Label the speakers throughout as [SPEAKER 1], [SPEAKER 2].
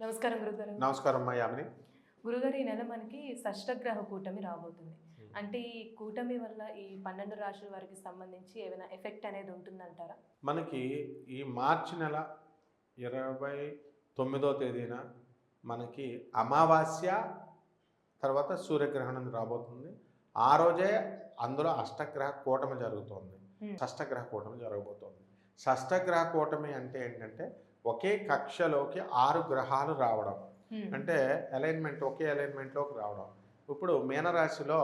[SPEAKER 1] నమస్కారం గురుగారు.
[SPEAKER 2] నమస్కారం అమ్మా యామిని.
[SPEAKER 1] గురుగారు, ఈ నెల మనకి షష్టగ్రహ కూటమి రాబోతుంది. అంటే ఈ కూటమి వల్ల ఈ 12 రాశుల వారికి సంబంధించి ఏమైనా ఎఫెక్ట్ అనేది ఉంటుందంటారా?
[SPEAKER 2] మనకి ఈ మార్చి నెల 29వ తేదీన మనకి అమావాస్య తర్వాత సూర్యగ్రహణం రాబోతుంది. ఆ రోజే అందులో అష్టగ్రహ కూటమి జరుగుతోంది. షష్టగ్రహ కూటమి జరగబోతోంది. షష్టగ్రహ కూటమి అంటే ఏంటంటే ఒకే కక్షలోకి 6 గ్రహాలు రావడం. అంటే ఒకే అలైన్మెంట్లోకి రావడం. ఇప్పుడు మీనరాశిలో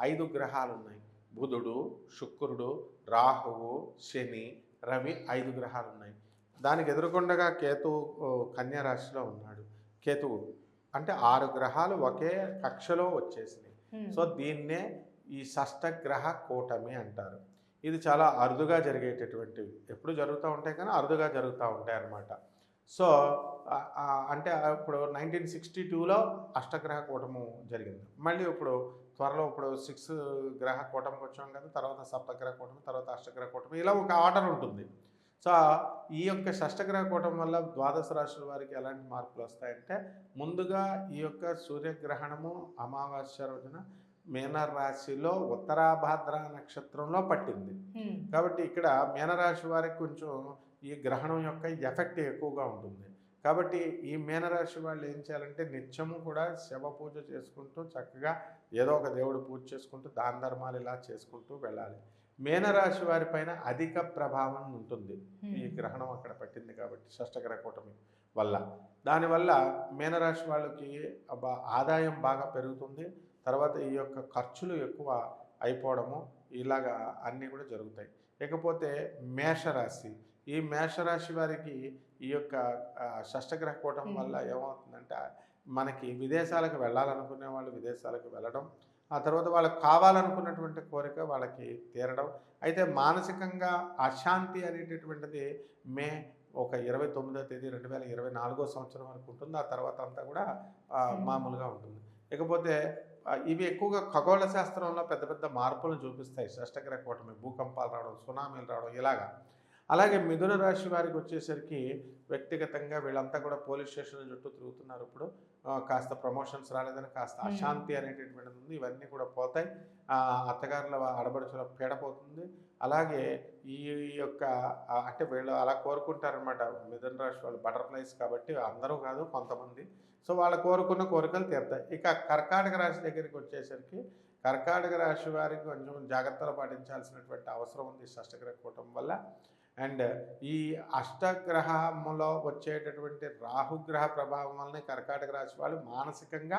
[SPEAKER 2] 5 గ్రహాలు ఉన్నాయి. బుధుడు, శుక్రుడు, రాహువు, శని, రవి 5 గ్రహాలు ఉన్నాయి. దానికి ఎదురుకొండగా కేతువు కన్యా రాశిలో ఉన్నాడు. కేతువు అంటే 6 గ్రహాలు ఒకే కక్షలో వచ్చేసినాయి. సో దీన్నే ఈ షష్టగ్రహ కూటమి అంటారు. ఇది చాలా అరుదుగా జరిగేటటువంటివి. ఎప్పుడు జరుగుతూ ఉంటాయి కానీ అరుదుగా జరుగుతూ ఉంటాయి అన్నమాట. సో అంటే ఇప్పుడు 1962లో అష్టగ్రహ కూటము జరిగింది. మళ్ళీ ఇప్పుడు త్వరలో ఇప్పుడు 6 గ్రహ కూటమికి వచ్చాం కదా, తర్వాత సప్తగ్రహ కూటమి, తర్వాత అష్టగ్రహ కూటమి, ఇలా ఒక ఆర్డర్ ఉంటుంది. సో ఈ యొక్క షష్టగ్రహ కూటమి వల్ల ద్వాదశ రాశుల వారికి ఎలాంటి మార్పులు వస్తాయంటే, ముందుగా ఈ యొక్క సూర్యగ్రహణము అమావాస్య రోజున మీనరాశిలో ఉత్తరాభాద్ర నక్షత్రంలో పట్టింది. కాబట్టి ఇక్కడ మీనరాశి వారికి కొంచెం ఈ గ్రహణం యొక్క ఎఫెక్ట్ ఎక్కువగా ఉంటుంది. కాబట్టి ఈ మీనరాశి వాళ్ళు ఏం చేయాలంటే నిత్యము కూడా శవ పూజ చేసుకుంటూ చక్కగా ఏదో ఒక దేవుడు పూజ చేసుకుంటూ దాన ధర్మాలు ఇలా చేసుకుంటూ వెళ్ళాలి. మీనరాశి వారి పైన అధిక ప్రభావం ఉంటుంది ఈ గ్రహణం అక్కడ పట్టింది కాబట్టి షష్టగ్రహ కూటమి వల్ల. దానివల్ల మీనరాశి వాళ్ళకి ఆదాయం బాగా పెరుగుతుంది. తర్వాత ఈ యొక్క ఖర్చులు ఎక్కువ అయిపోవడము ఇలాగా అన్నీ కూడా జరుగుతాయి. ఇకపోతే మేషరాశి, ఈ మేషరాశి వారికి ఈ యొక్క షష్టగ్రహ కూటమి వల్ల ఏమవుతుందంటే మనకి విదేశాలకు వెళ్ళాలనుకునే వాళ్ళు విదేశాలకు వెళ్ళడం, ఆ తర్వాత వాళ్ళకి కావాలనుకున్నటువంటి కోరిక వాళ్ళకి తీరడం. అయితే మానసికంగా అశాంతి అనేటటువంటిది మే 29వ తేదీ 2024వ సంవత్సరం వరకు ఉంటుంది. ఆ తర్వాత అంతా కూడా మామూలుగా ఉంటుంది. ఇకపోతే ఇవి ఎక్కువగా ఖగోళ శాస్త్రంలో పెద్ద పెద్ద మార్పులను చూపిస్తాయి. షష్టగ్రహ కూటమి భూకంపాలు రావడం, సునామీలు రావడం ఇలాగా. అలాగే మిథున రాశి వారికి వచ్చేసరికి వ్యక్తిగతంగా వీళ్ళంతా కూడా పోలీస్ స్టేషన్ల చుట్టూ తిరుగుతున్నారు. ఇప్పుడు కాస్త ప్రమోషన్స్ రాలేదని కాస్త అశాంతి అనేటటువంటిది ఉంది. ఇవన్నీ కూడా పోతాయి. అత్తగారుల ఆడబడుచుల పీడపోతుంది. అలాగే ఈ యొక్క అంటే వీళ్ళు అలా కోరుకుంటారనమాట. మిథున రాశి వాళ్ళు బటర్ఫ్లైస్ కాబట్టి అందరూ కాదు, కొంతమంది. సో వాళ్ళు కోరుకున్న కోరికలు తీరుతాయి. ఇక కర్కాటక రాశి దగ్గరికి వచ్చేసరికి కర్కాటక రాశి వారికి కొంచెం జాగ్రత్తలు పాటించాల్సినటువంటి అవసరం ఉంది షష్టగ్రహ కూటమి వల్ల. అండ్ ఈ అష్టగ్రహములో వచ్చేటటువంటి రాహుగ్రహ ప్రభావం వల్లనే కర్కాటక రాశి వాళ్ళు మానసికంగా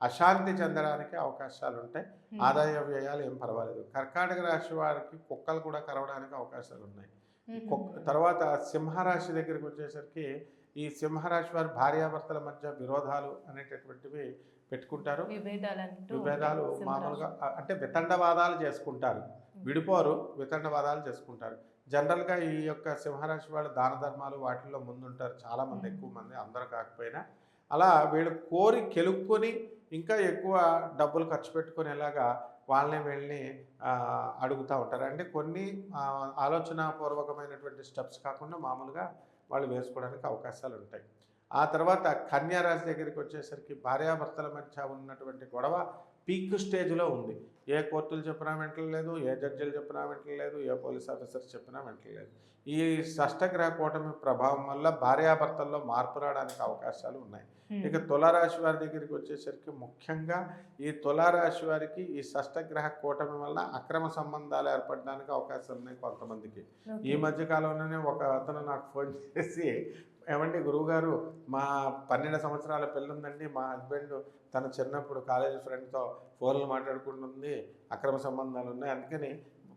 [SPEAKER 2] అశాంతి చెందడానికి అవకాశాలు ఉంటాయి. ఆదాయ వ్యయాలు ఏం పర్వాలేదు. కర్కాటక రాశి వారికి కుక్కలు కూడా కరవడానికి అవకాశాలు ఉన్నాయి. తర్వాత సింహరాశి దగ్గరికి వచ్చేసరికి ఈ సింహరాశి వారి భార్యాభర్తల మధ్య విరోధాలు అనేటటువంటివి పెట్టుకుంటారు. విభేదాలు మామూలుగా అంటే వితండవాదాలు చేసుకుంటారు. విడిపోరు, వితండవాదాలు చేసుకుంటారు. జనరల్గా ఈ యొక్క సింహరాశి వాళ్ళు దాన ధర్మాలు వాటిల్లో ముందుంటారు. చాలామంది, ఎక్కువ మంది, అందరూ కాకపోయినా. అలా వీళ్ళు కోరి కెలుక్కొని ఇంకా ఎక్కువ డబ్బులు ఖర్చు పెట్టుకునేలాగా వాళ్ళని వీళ్ళని అడుగుతూ ఉంటారు. అంటే కొన్ని ఆలోచనాపూర్వకమైనటువంటి స్టెప్స్ కాకుండా మామూలుగా వాళ్ళు వేసుకోవడానికి అవకాశాలు ఉంటాయి. ఆ తర్వాత కన్యా రాశి దగ్గరికి వచ్చేసరికి భార్యాభర్తల మధ్య ఉన్నటువంటి గొడవ పీక్ స్టేజ్లో ఉంది. ఏ కోర్టులు చెప్పినా వెంటలేదు, ఏ జడ్జిలు చెప్పినా వెంటలేదు, ఏ పోలీస్ ఆఫీసర్స్ చెప్పినా వెంటలేదు. ఈ షష్టగ్రహ కూటమి ప్రభావం వల్ల భార్యాభర్తల్లో మార్పు రావడానికి అవకాశాలు ఉన్నాయి. ఇక తులారాశి వారి దగ్గరికి వచ్చేసరికి ముఖ్యంగా ఈ తులారాశి వారికి ఈ షష్టగ్రహ కూటమి వల్ల అక్రమ సంబంధాలు ఏర్పడడానికి అవకాశాలు ఉన్నాయి కొంతమందికి. ఈ మధ్య కాలంలోనే ఒక అతను నాకు ఫోన్ చేసి, ఏమండి గురువుగారు, మా 12 సంవత్సరాల పిల్లుందండి, మా హస్బెండ్ తన చిన్నప్పుడు కాలేజీ ఫ్రెండ్తో ఫోన్లు మాట్లాడుకుంటుంది, అక్రమ సంబంధాలు ఉన్నాయి, అందుకని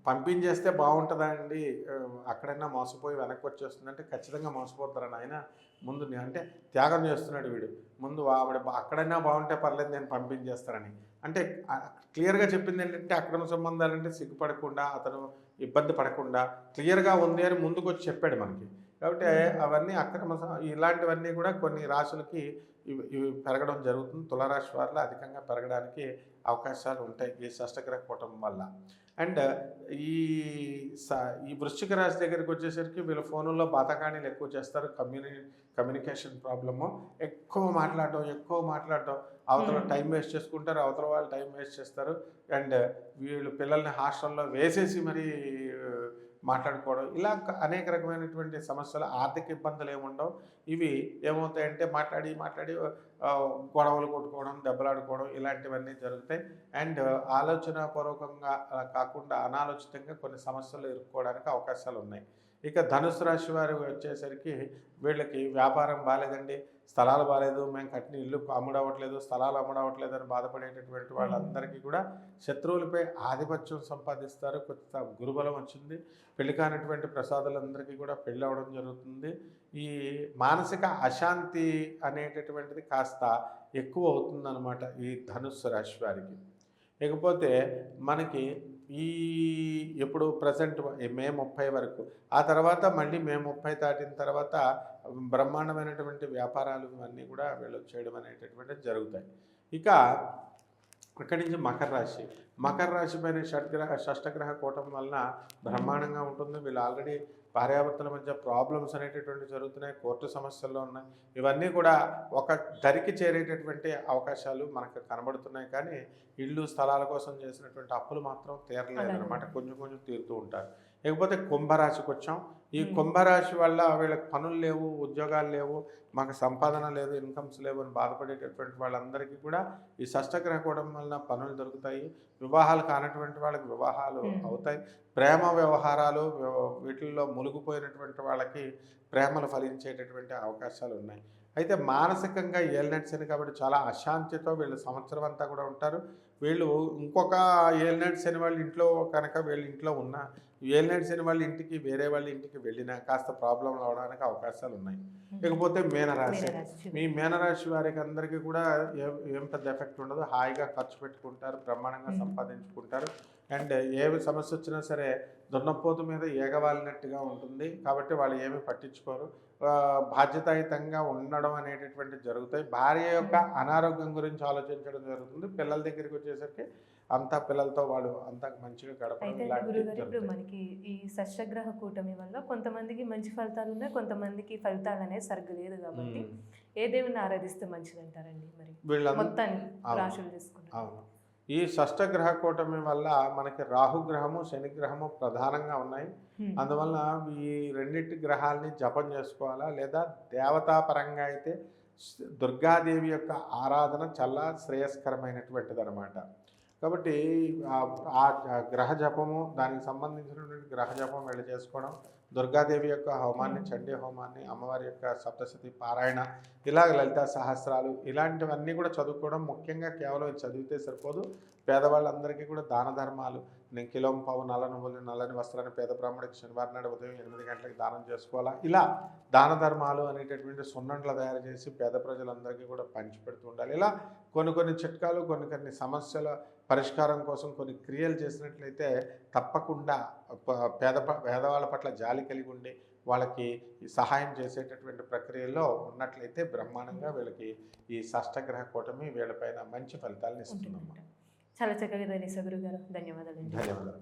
[SPEAKER 2] పంపించేస్తే బాగుంటుందా అండి, అక్కడైనా మోసపోయి వెనక్కి వచ్చేస్తుందంటే ఖచ్చితంగా మోసపోతారని ఆయన ముందు అంటే త్యాగం చేస్తున్నాడు వీడు. ముందు ఆవిడ అక్కడైనా బాగుంటే పర్లేదు, నేను పంపించేస్తానని. అంటే క్లియర్గా చెప్పింది ఏంటంటే అక్రమ సంబంధాలంటే సిగ్గుపడకుండా, అతను ఇబ్బంది పడకుండా క్లియర్గా ఉంది అని ముందుకు వచ్చి చెప్పాడు మనకి. కాబట్టి అవన్నీ ఇలాంటివన్నీ కూడా కొన్ని రాశులకి ఇవి పెరగడం జరుగుతుంది. తులారాశి వారిలో అధికంగా పెరగడానికి అవకాశాలు ఉంటాయి ఈ షష్టగ్రహ కూటమి వల్ల. అండ్ ఈ ఈ వృశ్చిక రాశి దగ్గరికి వచ్చేసరికి వీళ్ళు ఫోనుల్లో బాతకాణీలు ఎక్కువ చేస్తారు. కమ్యూనికేషన్ ప్రాబ్లము, ఎక్కువ మాట్లాడటం, అవతల టైం వేస్ట్ చేసుకుంటారు, అవతల వాళ్ళు టైం వేస్ట్ చేస్తారు. అండ్ వీళ్ళు పిల్లల్ని హాస్టల్లో వేసేసి మరీ మాట్లాడుకోవడం, ఇలా అనేక రకమైనటువంటి సమస్యలు, ఆర్థిక ఇబ్బందులు ఏముండవు. ఇవి ఏమవుతాయంటే మాట్లాడి గొడవలు కొట్టుకోవడం, దెబ్బలాడుకోవడం ఇలాంటివన్నీ జరుగుతాయి. అండ్ ఆలోచనాపూర్వకంగా కాకుండా అనాలోచితంగా కొన్ని సమస్యలు ఎదుర్కోవడానికి అవకాశాలు ఉన్నాయి. ఇక ధనుసు రాశి వారు వచ్చేసరికి వీళ్ళకి వ్యాపారం బాగాలేదండి, స్థలాలు బాగాలేదు, మేము కట్టిన ఇల్లు అమ్ముడవట్లేదు, స్థలాలు అమ్ముడవట్లేదు అని బాధపడేటటువంటి వాళ్ళందరికీ కూడా శత్రువులపై ఆధిపత్యం సంపాదిస్తారు. కొత్త గురుబలం వచ్చింది. పెళ్లి కానటువంటి ప్రసాదులందరికీ కూడా పెళ్ళి అవ్వడం జరుగుతుంది. ఈ మానసిక అశాంతి అనేటటువంటిది కాస్త ఎక్కువ అవుతుందన్నమాట ఈ ధనుస్సు రాశి వారికి. ఇకపోతే మనకి ఎప్పుడు ప్రజెంట్ మే 30 వరకు, ఆ తర్వాత మళ్ళీ మే 30 దాటిన తర్వాత బ్రహ్మాండమైనటువంటి వ్యాపారాలు ఇవన్నీ కూడా వీళ్ళు చేయడం అనేటటువంటిది జరుగుతాయి. ఇక అక్కడి నుంచి మకర రాశి పైన షష్టగ్రహ కూటమి వలన బ్రహ్మాండంగా ఉంటుంది. వీళ్ళు ఆల్రెడీ భార్యాభర్తల మధ్య ప్రాబ్లమ్స్ అనేటటువంటి జరుగుతున్నాయి, కోర్టు సమస్యల్లో ఉన్నాయి. ఇవన్నీ కూడా ఒక దరికి చేరేటటువంటి అవకాశాలు మనకు కనబడుతున్నాయి. కానీ ఇళ్ళు స్థలాల కోసం చేసినటువంటి అప్పులు మాత్రం తీరలేదన్నమాట, కొంచెం తీరుతూ ఉంటారు. లేకపోతే కుంభరాశికి వచ్చాం. ఈ కుంభరాశి వల్ల వీళ్ళకి పనులు లేవు, ఉద్యోగాలు లేవు, మాకు సంపాదన లేదు, ఇన్కమ్స్ లేవు అని బాధపడేటటువంటి వాళ్ళందరికీ కూడా ఈ షష్టగ్రహ కూటమి వలన పనులు దొరుకుతాయి. వివాహాలు కానటువంటి వాళ్ళకి వివాహాలు అవుతాయి. ప్రేమ వ్యవహారాలు వీటిల్లో మునిగిపోయినటువంటి వాళ్ళకి ప్రేమలు ఫలించేటటువంటి అవకాశాలు ఉన్నాయి. అయితే మానసికంగా ఏలినట్స్ శని కాబట్టి చాలా అశాంతితో వీళ్ళు సంవత్సరం అంతా కూడా ఉంటారు. వీళ్ళు ఇంకొక ఏలినట్స్ శని వాళ్ళ ఇంట్లో కనుక వీళ్ళ ఇంట్లో ఉన్న ఏలినట్స్ శని వాళ్ళ ఇంటికి వేరే వాళ్ళ ఇంటికి వెళ్ళినా కాస్త ప్రాబ్లంలు అవడానికి అవకాశాలు ఉన్నాయి. ఇకపోతే మీనరాశి. మీ మీనరాశి వారికి అందరికీ కూడా ఏం పెద్ద ఎఫెక్ట్ ఉండదు. హాయిగా ఖర్చు పెట్టుకుంటారు, బ్రహ్మాండంగా సంపాదించుకుంటారు. అండ్ ఏ సమస్య వచ్చినా సరే దున్నపోతు మీద ఏగవాలినట్టుగా ఉంటుంది. కాబట్టి వాళ్ళు ఏమీ పట్టించుకోరు. బాధ్యతాయుతంగా ఉండడం అనేటటువంటివి జరుగుతాయి. భార్య యొక్క అనారోగ్యం గురించి ఆలోచించడం జరుగుతుంది. పిల్లల దగ్గరికి వచ్చేసరికి అంతా పిల్లలతో వాళ్ళు అంతా మంచిగా గడపడం ఇలాంటివి
[SPEAKER 1] ఇప్పుడు మనకి ఈ షష్టగ్రహ కూటమి వల్ల కొంతమందికి మంచి ఫలితాలు ఉన్నాయి, కొంతమందికి ఫలితాలు అనేది సరిగ్గా లేదు. కాబట్టి ఏ దేవుని ఆరాధిస్తే మంచిది అంటారండి? మరి మొత్తాన్ని రాశులు తీసుకుంటారు.
[SPEAKER 2] అవును, ఈ షష్టగ్రహ కూటమి వల్ల మనకి రాహుగ్రహము, శనిగ్రహము ప్రధానంగా ఉన్నాయి. అందువల్ల ఈ రెండింటి గ్రహాలని జపం చేసుకోవాలా, లేదా దేవతాపరంగా అయితే దుర్గాదేవి యొక్క ఆరాధన చాలా శ్రేయస్కరమైనటువంటిది అనమాట. కాబట్టి ఆ గ్రహ జపము, దానికి సంబంధించినటువంటి గ్రహ జపం వెళ్ళి చేసుకోవడం, దుర్గాదేవి యొక్క హోమాన్ని, చండీ హోమాన్ని, అమ్మవారి యొక్క సప్తశతి పారాయణ, ఇలాగ లలితా సహస్రాలు ఇలాంటివన్నీ కూడా చదువుకోవడం. ముఖ్యంగా కేవలం చదివితే సరిపోదు. పేదవాళ్ళందరికీ కూడా దాన ధర్మాలు, నేను కిలో పావు నల్ల నువ్వులు, నల్లని వస్త్రాన్ని పేద బ్రాహ్మడికి శనివారం నాడు ఉదయం 8 గంటలకు దానం చేసుకోవాలా. ఇలా దాన ధర్మాలు అనేటటువంటి సున్నండ్లు తయారు చేసి పేద ప్రజలందరికీ కూడా పంచిపెడుతూ ఉండాలి. ఇలా కొన్ని చిట్కాలు, కొన్ని సమస్యల పరిష్కారం కోసం కొన్ని క్రియలు చేసినట్లయితే తప్పకుండా పేదవాళ్ళ పట్ల జాలి కలిగి ఉండి వాళ్ళకి సహాయం చేసేటటువంటి ప్రక్రియలో ఉన్నట్లయితే బ్రహ్మాండంగా వీళ్ళకి ఈ షష్టగ్రహ కూటమి వీళ్ళపైన మంచి ఫలితాలను ఇస్తుందన్నమాట.
[SPEAKER 1] చాలా చక్కగా తెలియదు గురుగారు. ధన్యవాదాలు.